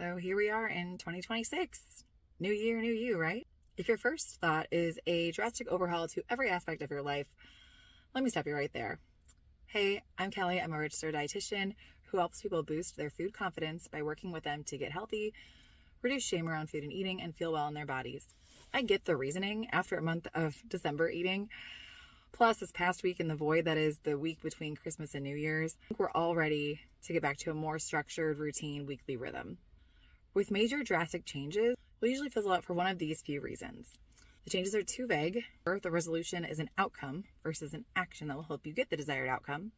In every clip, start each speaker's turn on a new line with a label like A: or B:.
A: So here we are in 2026. New year, new you, right? If your first thought is a drastic overhaul to every aspect of your life, let me stop you right there. Hey, I'm Kelly. I'm a registered dietitian who helps people boost their food confidence by working with them to get healthy, reduce shame around food and eating, and feel well in their bodies. I get the reasoning after a month of December eating. Plus, this past week in the void that is the week between Christmas and New Year's, I think we're all ready to get back to a more structured, routine, weekly rhythm. With major drastic changes, we'll usually fizzle out for one of these few reasons. The changes are too vague, or the resolution is an outcome versus an action that will help you get the desired outcome.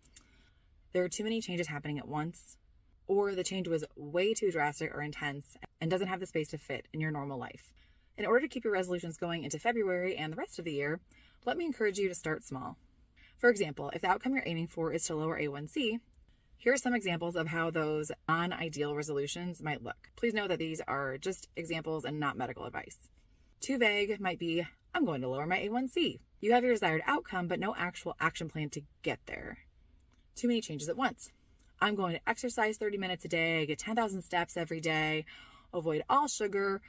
A: There are too many changes happening at once, or the change was way too drastic or intense and doesn't have the space to fit in your normal life. In order to keep your resolutions going into February and the rest of the year, let me encourage you to start small. For example, if the outcome you're aiming for is to lower A1C, here are some examples of how those non-ideal resolutions might look. Please note that these are just examples and not medical advice. Too vague might be, I'm going to lower my A1C. You have your desired outcome, but no actual action plan to get there. Too many changes at once. I'm going to exercise 30 minutes a day, get 10,000 steps every day, avoid all sugar,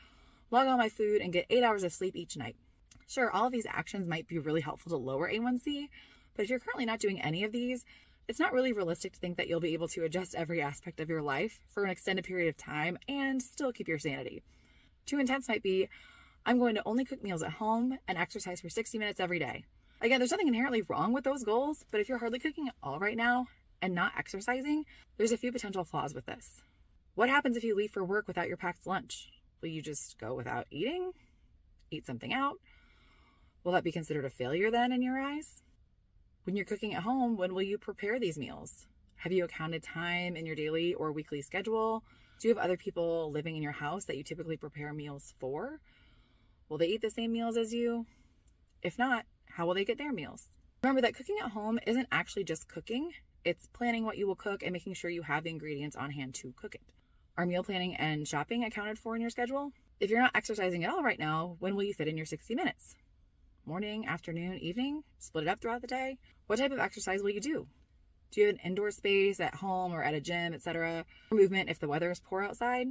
A: log all my food, and get 8 hours of sleep each night. Sure, all of these actions might be really helpful to lower A1C, but if you're currently not doing any of these, it's not really realistic to think that you'll be able to adjust every aspect of your life for an extended period of time and still keep your sanity. Too intense might be, I'm going to only cook meals at home and exercise for 60 minutes every day. Again, there's nothing inherently wrong with those goals, but if you're hardly cooking at all right now and not exercising, there's a few potential flaws with this. What happens if you leave for work without your packed lunch? Will you just go without eating? Eat something out? Will that be considered a failure then in your eyes? When you're cooking at home, when will you prepare these meals? Have you accounted time in your daily or weekly schedule? Do you have other people living in your house that you typically prepare meals for? Will they eat the same meals as you? If not, how will they get their meals? Remember that cooking at home isn't actually just cooking. It's planning what you will cook and making sure you have the ingredients on hand to cook it. Are meal planning and shopping accounted for in your schedule? If you're not exercising at all right now, when will you fit in your 60 minutes? Morning, afternoon, evening? Split it up throughout the day? What type of exercise will you do? Do you have an indoor space at home or at a gym, etc.? Movement if the weather is poor outside?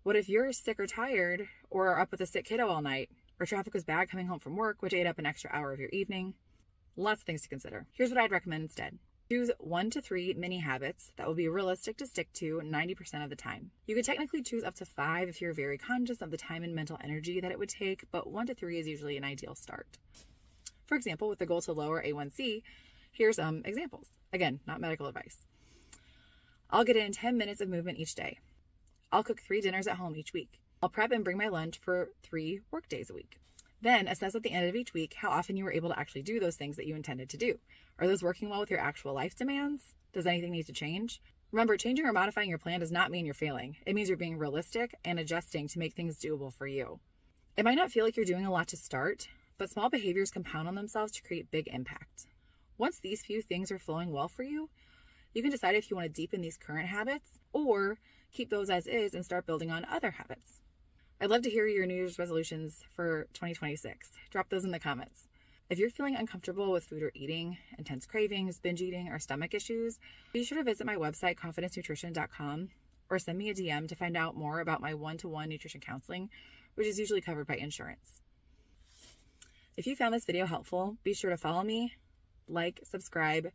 A: What if you're sick or tired or are up with a sick kiddo all night? Or traffic was bad coming home from work, which ate up an extra hour of your evening? Lots of things to consider. Here's what I'd recommend instead. Choose 1 to 3 mini habits that will be realistic to stick to 90% of the time. You could technically choose up to 5 if you're very conscious of the time and mental energy that it would take, but 1 to 3 is usually an ideal start. For example, with the goal to lower A1C, here's some examples. Again, not medical advice. I'll get in 10 minutes of movement each day. I'll cook 3 dinners at home each week. I'll prep and bring my lunch for 3 work days a week. Then assess at the end of each week how often you were able to actually do those things that you intended to do. Are those working well with your actual life demands? Does anything need to change? Remember, changing or modifying your plan does not mean you're failing. It means you're being realistic and adjusting to make things doable for you. It might not feel like you're doing a lot to start, but small behaviors compound on themselves to create big impact. Once these few things are flowing well for you, you can decide if you want to deepen these current habits or keep those as is and start building on other habits. I'd love to hear your New Year's resolutions for 2026. Drop those in the comments. If you're feeling uncomfortable with food or eating, intense cravings, binge eating, or stomach issues, be sure to visit my website, confidencenutrition.com, or send me a DM to find out more about my one-to-one nutrition counseling, which is usually covered by insurance. If you found this video helpful, be sure to follow me, like, subscribe,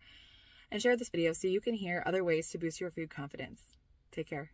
A: and share this video so you can hear other ways to boost your food confidence. Take care.